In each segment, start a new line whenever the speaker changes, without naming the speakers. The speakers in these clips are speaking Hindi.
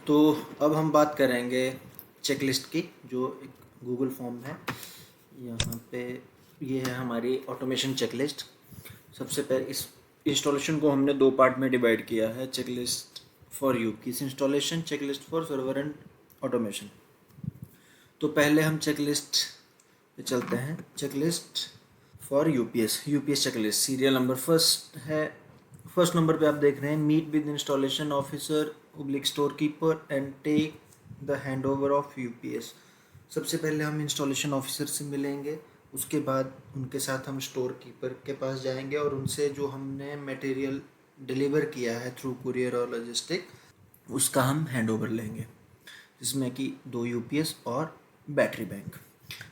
तो अब हम बात करेंगे चेकलिस्ट की, जो एक गूगल फॉर्म है। यहाँ पे ये है हमारी ऑटोमेशन चेकलिस्ट। सबसे पहले इस इंस्टॉलेशन को हमने दो पार्ट में डिवाइड किया है। Checklist for UPS installation, checklist for server and automation. तो पहले हम चेकलिस्ट पे चलते हैं। Checklist for UPS checklist serial number first है। फर्स्ट नंबर पे आप देख रहे हैं, meet with installation officer oblique store keeper and take the hand over of UPS. सबसे पहले हम इंस्टॉलेशन ऑफिसर से मिलेंगे, उसके बाद उनके साथ हम स्टोर कीपर के पास जाएंगे और उनसे जो हमने मटेरियल डिलीवर किया है थ्रू कुरियर और लॉजिस्टिक, उसका हम हैंड ओवर लेंगे, जिसमें कि 2 यूपीएस और बैटरी बैंक।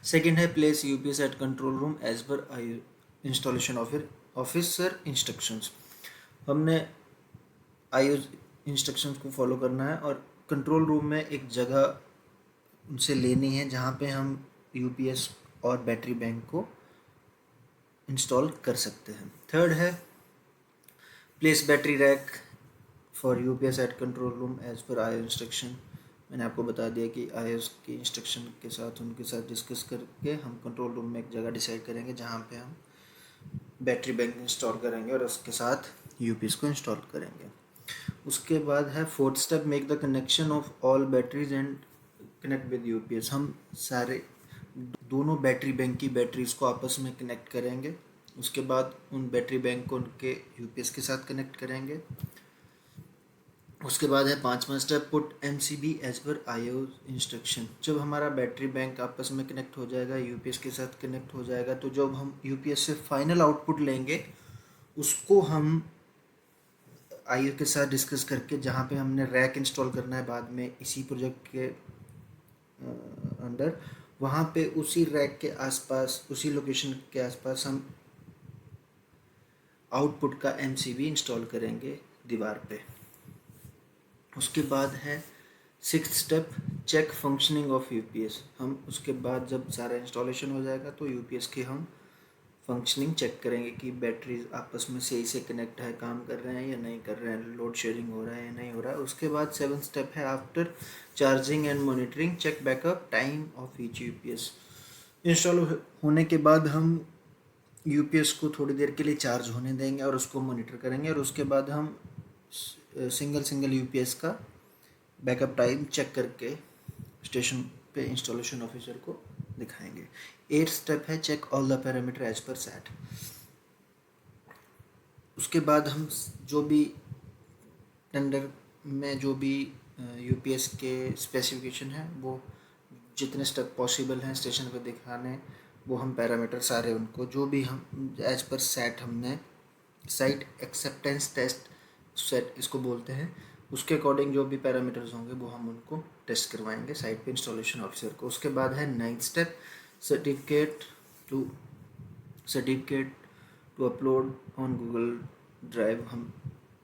सेकेंड है, place UPS at control room as per installation officer instructions. हमने आईओ इंस्ट्रक्शंस को फॉलो करना है और कंट्रोल रूम में एक जगह उनसे लेनी है जहाँ पे हम यूपीएस और बैटरी बैंक को इंस्टॉल कर सकते हैं। थर्ड है, place battery rack for UPS at control room as per IO instruction. मैंने आपको बता दिया कि आईओ की इंस्ट्रक्शन के साथ उनके साथ डिस्कस करके हम कंट्रोल रूम में एक जगह डिसाइड करेंगे जहाँ पे हम बैटरी बैंक इंस्टॉल करेंगे और उसके साथ यूपीएस को इंस्टॉल करेंगे। उसके बाद है fourth step, make the connection of all batteries and connect with UPS. हम सारे दोनों बैटरी बैंक की बैटरीज को आपस में कनेक्ट करेंगे। उसके बाद उन बैटरी बैंक को उनके यूपीएस के साथ कनेक्ट करेंगे। उसके बाद है पांचवा step, put MCB as per IO instruction. जब हमारा बैटरी बैंक आपस में कनेक्ट हो जाएगा, यूपीएस के साथ कनेक्ट हो जाएगा, तो जब हम यूपीएस से फाइनल आउटपुट लेंगे उसको हम आईओ के साथ डिस्कस करके, जहाँ पे हमने रैक इंस्टॉल करना है बाद में इसी प्रोजेक्ट के अंडर, वहाँ पे उसी रैक के आसपास, उसी लोकेशन के आसपास हम आउटपुट का एमसीबी इंस्टॉल करेंगे दीवार पे। उसके बाद है sixth step, check functioning of UPS. हम उसके बाद जब सारा इंस्टॉलेशन हो जाएगा तो यूपीएस की हम फंक्शनिंग चेक करेंगे कि बैटरीज आपस में सही से कनेक्ट है, काम कर रहे हैं या नहीं कर रहे हैं, लोड शेयरिंग हो रहा है या नहीं हो रहा है। उसके बाद सेवन्थ स्टेप है, after charging and monitoring check backup time of each UPS. Install होने के बाद हम यूपीएस को थोड़ी देर के लिए चार्ज होने देंगे और उसको मॉनिटर करेंगे और उसके बाद हम सिंगल यूपीएस का बैकअप टाइम चेक करके स्टेशन पे इंस्टॉलेशन ऑफिसर को दिखाएंगे। 8th स्टेप है, check all the parameter as per set. उसके बाद हम जो भी टेंडर में जो भी यूपीएस के स्पेसिफिकेशन है, वो जितने स्टेप पॉसिबल हैं स्टेशन पे दिखाने, वो हम पैरामीटर सारे उनको जो भी हम एज पर सेट, हमने साइट एक्सेप्टेंस टेस्ट सेट इसको बोलते हैं, उसके अकॉर्डिंग जो भी पैरामीटर्स होंगे वो हम उनको टेस्ट करवाएंगे साइट पे इंस्टॉलेशन ऑफिसर को। उसके बाद है 9th step, certificate to upload on Google drive. हम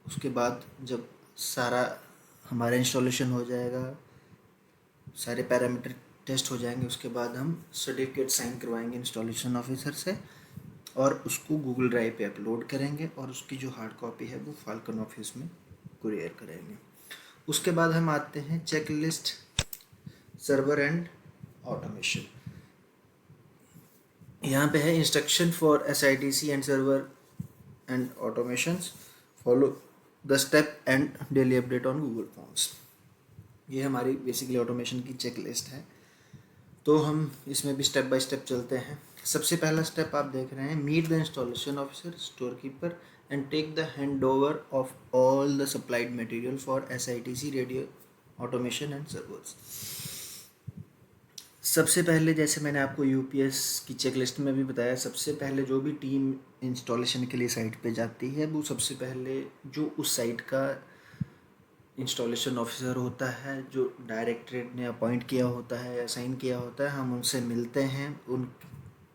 उसके बाद जब सारा हमारा इंस्टॉलेशन हो जाएगा, सारे पैरामीटर टेस्ट हो जाएंगे, उसके बाद हम सर्टिफिकेट साइन करवाएंगे इंस्टॉलेशन ऑफिसर से और उसको गूगल ड्राइव पे अपलोड करेंगे और उसकी जो हार्ड कॉपी है वो फाल्कन ऑफिस में कुरियर करेंगे। उसके बाद हम आते हैं check list server and automation. यहाँ पे है instruction for SITC and server and automations, follow the step and daily update on Google forms. ये हमारी बेसिकली ऑटोमेशन की चेक लिस्ट है। तो हम इसमें भी स्टेप बाय स्टेप चलते हैं। सबसे पहला स्टेप आप देख रहे हैं, meet the installation officer store keeper and take the hand over of all the supplied material for SITC radio automation and servers. सबसे पहले, जैसे मैंने आपको यूपीएस की चेक लिस्ट में भी बताया, सबसे पहले जो भी टीम इंस्टॉलेशन के लिए साइट पे जाती है, वो सबसे पहले जो उस साइट का इंस्टॉलेशन ऑफिसर होता है, जो डायरेक्टरेट ने अपॉइंट किया होता है, असाइन किया होता है, हम उनसे मिलते हैं।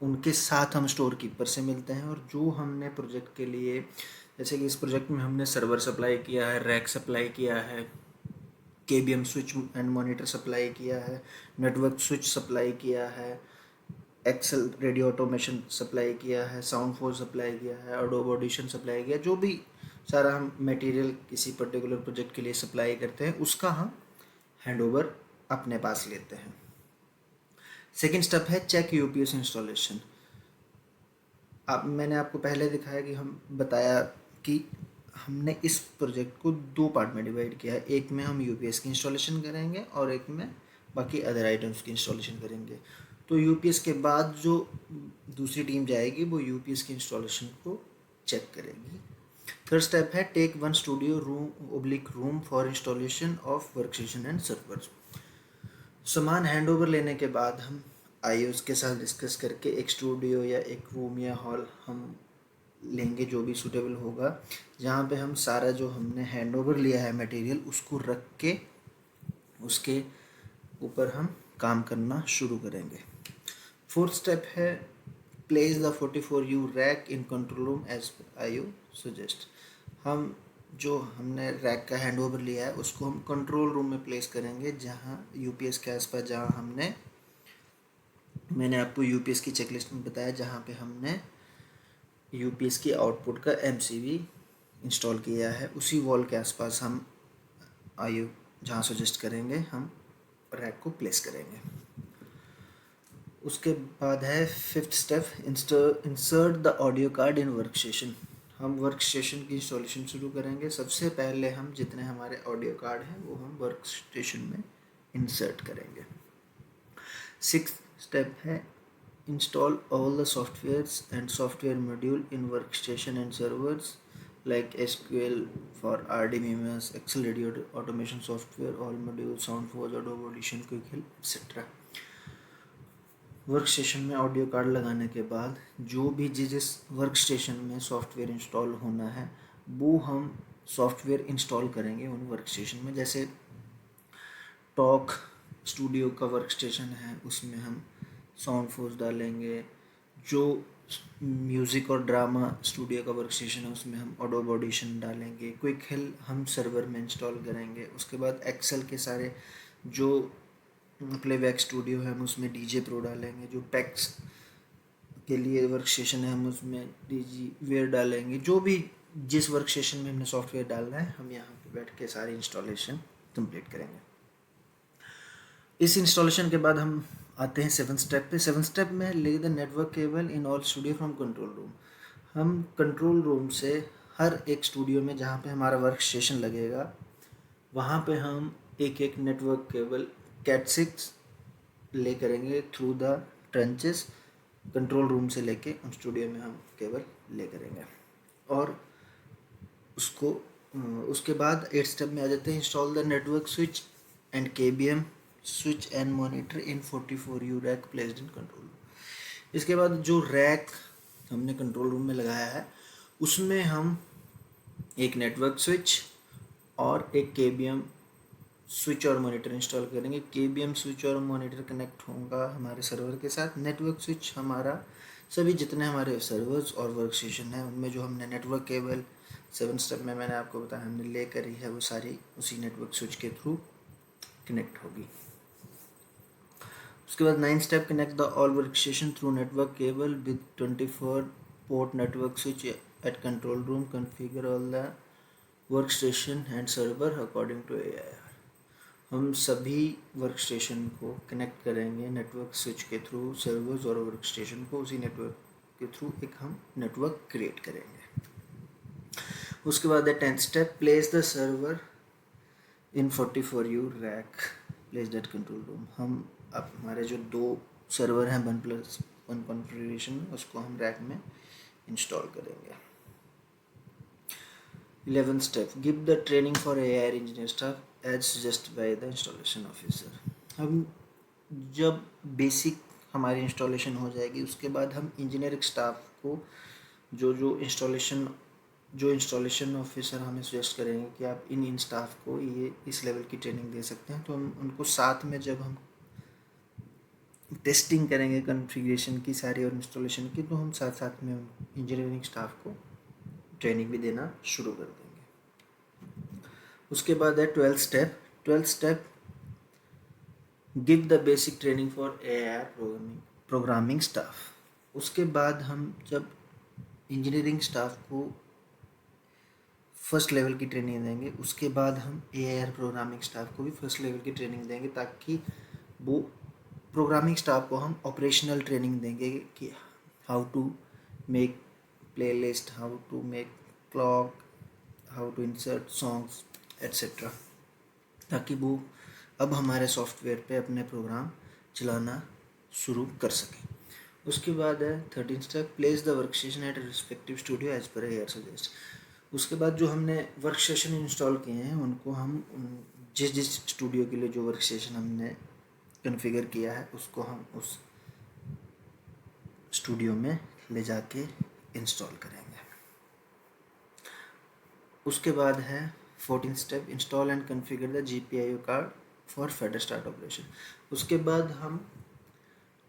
उनके साथ हम स्टोर कीपर से मिलते हैं और जो हमने प्रोजेक्ट के लिए, जैसे कि इस प्रोजेक्ट में हमने सर्वर सप्लाई किया है, रैक सप्लाई किया है, KBM switch and monitor supply किया है, नेटवर्क स्विच सप्लाई किया है, एक्सेल रेडियो ऑटोमेशन सप्लाई किया है, साउंड फोर सप्लाई किया है, एडोब ऑडिशन सप्लाई किया, जो भी सारा हम मटेरियल किसी पर्टिकुलर प्रोजेक्ट के लिए सप्लाई करते हैं, उसका हम हैंडओवर अपने पास लेते हैं। सेकेंड स्टेप है चेक यूपीएस इंस्टॉलेशन। अब मैंने आपको पहले दिखाया कि हम बताया कि हमने इस प्रोजेक्ट को 2 पार्ट में डिवाइड किया है। एक में हम यूपीएस की इंस्टॉलेशन करेंगे और एक में बाकी अदर आइटम्स की इंस्टॉलेशन करेंगे। तो यूपीएस के बाद जो दूसरी टीम जाएगी वो यूपीएस की इंस्टॉलेशन को चेक करेगी। थर्ड स्टेप है take one studio room for installation of workstation and servers. सामान हैंडओवर लेने के बाद हम आईओस के साथ डिस्कस करके एक स्टूडियो या एक रूम या हॉल हम लेंगे जो भी सूटेबल होगा, जहाँ पे हम सारा जो हमने हैंडओवर लिया है मटेरियल उसको रख के उसके ऊपर हम काम करना शुरू करेंगे। फोर्थ स्टेप है place the 44U rack in control room as IO suggest. हम जो हमने रैक का हैंडओवर लिया है उसको हम कंट्रोल रूम में प्लेस करेंगे, जहाँ यूपीएस के आसपास, जहाँ मैंने आपको यूपीएस की चेकलिस्ट में बताया, जहाँ पे हमने यूपीएस की आउटपुट का एमसीबी इंस्टॉल किया है, उसी वॉल के आसपास हम आईओ जहाँ सजेस्ट करेंगे हम रैक को प्लेस करेंगे। उसके बाद है fifth step insert the audio card in work station. हम वर्क स्टेशन की इंस्टॉलेशन शुरू करेंगे। सबसे पहले हम जितने हमारे ऑडियो कार्ड हैं वो हम वर्क स्टेशन में इंसर्ट करेंगे। सिक्स्थ स्टेप है install all the softwares and software module in workstation and servers like SQL for RDBMS, Excel radio automation software, all modules, SoundForge, Adobe Audition, QuickHelp, etc. Work station में ऑडियो कार्ड लगाने के बाद जो भी जिस वर्क स्टेशन में सॉफ्टवेयर इंस्टॉल होना है वो हम सॉफ्टवेयर इंस्टॉल करेंगे उन वर्क स्टेशन में। जैसे टॉक स्टूडियो का वर्क स्टेशन है उसमें हम साउंडफोर्स डालेंगे। जो म्यूज़िक और ड्रामा स्टूडियो का वर्क स्टेशन है उसमें हम एडोब ऑडिशन डालेंगे। क्विक हेल्प हम सर्वर में इंस्टॉल करेंगे। उसके बाद एक्सेल के सारे जो प्लेबैक स्टूडियो है हम उसमें डीजे प्रो डालेंगे। जो पैक्स के लिए वर्क स्टेशन है हम उसमें डीजी वेयर डालेंगे। जो भी जिस वर्क स्टेशन में हमने सॉफ्टवेयर डालना है हम यहाँ पे बैठ के सारी इंस्टॉलेशन कंप्लीट करेंगे। इस इंस्टॉलेशन के बाद हम आते हैं सेवन स्टेप पे। सेवन स्टेप में ले the network cable in all studio from control room. हम कंट्रोल रूम से हर एक स्टूडियो में जहाँ पे हमारा वर्क स्टेशन लगेगा वहाँ पे हम एक एक नेटवर्क केबल कैट6 ले करेंगे through the trenches. Control room से लेके उन स्टूडियो में हम केबल ले करेंगे और उसको उसके बाद 8 स्टेप में आ जाते हैं install the network switch and KBM switch and monitor in 44U rack placed in control room. इसके बाद जो रैक हमने कंट्रोल रूम में लगाया है उसमें हम एक नेटवर्क स्विच और एक केबीएम स्विच और मॉनिटर इंस्टॉल करेंगे। केबीएम स्विच और मॉनिटर कनेक्ट होगा हमारे सर्वर के साथ। नेटवर्क स्विच हमारा सभी जितने हमारे सर्वर्स और वर्क स्टेशन हैं उनमें जो हमने नेटवर्क केबल 7 स्टेप में मैंने आपको बताया हमने ले करी है वो सारी उसी नेटवर्क स्विच के थ्रू कनेक्ट होगी। उसके बाद 9 step connect the all work station through network cable with 24 port network switch at control room. Configure all the work station and server according to AIR। हम सभी वर्क स्टेशन को कनेक्ट करेंगे नेटवर्क स्विच के थ्रू। सर्वर्स और वर्क स्टेशन को उसी नेटवर्क के थ्रू एक हम नेटवर्क क्रिएट करेंगे। उसके बाद है 10th step place the server in 44U rack placed at control room. हम अब हमारे जो 2 सर्वर हैं 1+1 कॉन्फ़िगरेशन उसको हम रैक में इंस्टॉल करेंगे। 11th step give the training for AIR engineer staff as suggest by the installation officer. हम जब बेसिक हमारी इंस्टॉलेशन हो जाएगी उसके बाद हम इंजीनियरिंग स्टाफ को जो इंस्टॉलेशन ऑफिसर हमें सजेस्ट करेंगे कि आप इन स्टाफ को ये इस लेवल की ट्रेनिंग दे सकते हैं, तो हम उनको साथ में जब हम टेस्टिंग करेंगे कॉन्फ़िगरेशन की सारी और इंस्टॉलेशन की तो हम साथ साथ में इंजीनियरिंग स्टाफ को ट्रेनिंग भी देना शुरू कर देंगे। उसके बाद है 12th step give the basic training for AIR programming staff. उसके बाद हम जब इंजीनियरिंग स्टाफ को फर्स्ट लेवल की ट्रेनिंग देंगे। उसके बाद हम AIR प्रोग्रामिंग स्टाफ को भी फर्स्ट लेवल की ट्रेनिंग देंगे, ताकि वो प्रोग्रामिंग स्टाफ को हम ऑपरेशनल ट्रेनिंग देंगे कि how to make playlist, how to make clock, how to insert songs etcetera, ताकि वो अब हमारे सॉफ्टवेयर पे अपने प्रोग्राम चलाना शुरू कर सकें। उसके बाद है 13 step, place the work station at respective studio as per AIR suggest. उसके बाद जो हमने वर्क स्टेशन इंस्टॉल किए हैं उनको हम जिस जिस स्टूडियो के लिए जो वर्क स्टेशन हमने कॉन्फ़िगर किया है उसको हम उस स्टूडियो में ले जाके इंस्टॉल करेंगे। उसके बाद है 14 step, install and configure the GPIO card for फेडरस्टार्ट ऑपरेशन। उसके बाद हम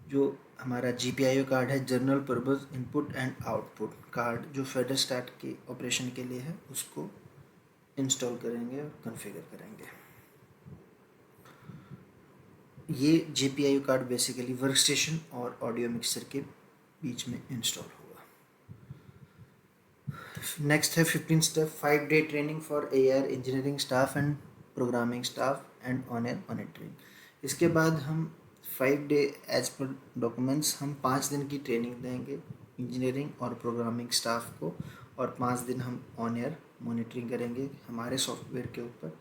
जो हमारा GPIO कार्ड है, general purpose input and output card, जो फेडरस्टार्ट के ऑपरेशन के लिए है, उसको इंस्टॉल करेंगे और कॉन्फ़िगर करेंगे। ये GPIO card basically work station और ऑडियो मिक्सर के बीच में इंस्टॉल होगा। नेक्स्ट है 15 step, 5-day training for AIR engineering staff and programming staff and on air monitoring. इसके बाद हम 5 डे एज पर डॉक्यूमेंट्स हम 5 दिन की ट्रेनिंग देंगे इंजीनियरिंग और प्रोग्रामिंग स्टाफ को, और 5 दिन हम ऑन एयर मॉनिटरिंग करेंगे हमारे सॉफ्टवेयर के ऊपर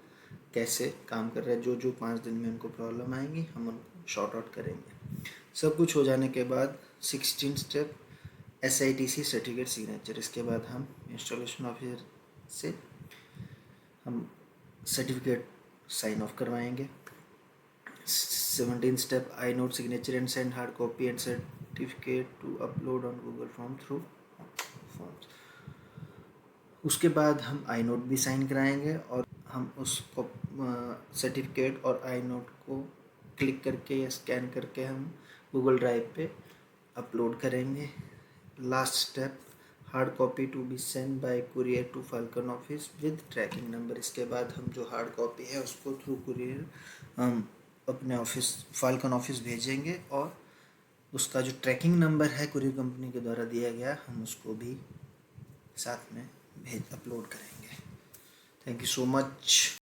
कैसे काम कर रहा है। जो जो 5 दिन में उनको प्रॉब्लम आएंगी हम उनको शॉर्ट आउट करेंगे। सब कुछ हो जाने के बाद 16 स्टेप, SITC सर्टिफिकेट सिग्नेचर। इसके बाद हम इंस्टॉलेशन ऑफिसर से हम सर्टिफिकेट साइन ऑफ करवाएंगे। 17 step, iNote signature and send hard copy and certificate to upload on Google Form through forms। उसके बाद हम iNote भी साइन कराएंगे और हम उसको सर्टिफिकेट और iNote को क्लिक करके या स्कैन करके हम गूगल ड्राइव पे अपलोड करेंगे। Last step, hard copy to be send by courier to Falcon office with tracking number. इसके बाद हम जो हार्ड कॉपी है उसको थ्रू कुरियर हम अपने ऑफिस फाल्कन ऑफिस भेजेंगे, और उसका जो ट्रैकिंग नंबर है कुरियर कंपनी के द्वारा दिया गया हम उसको भी साथ में अपलोड करेंगे। Thank you so much.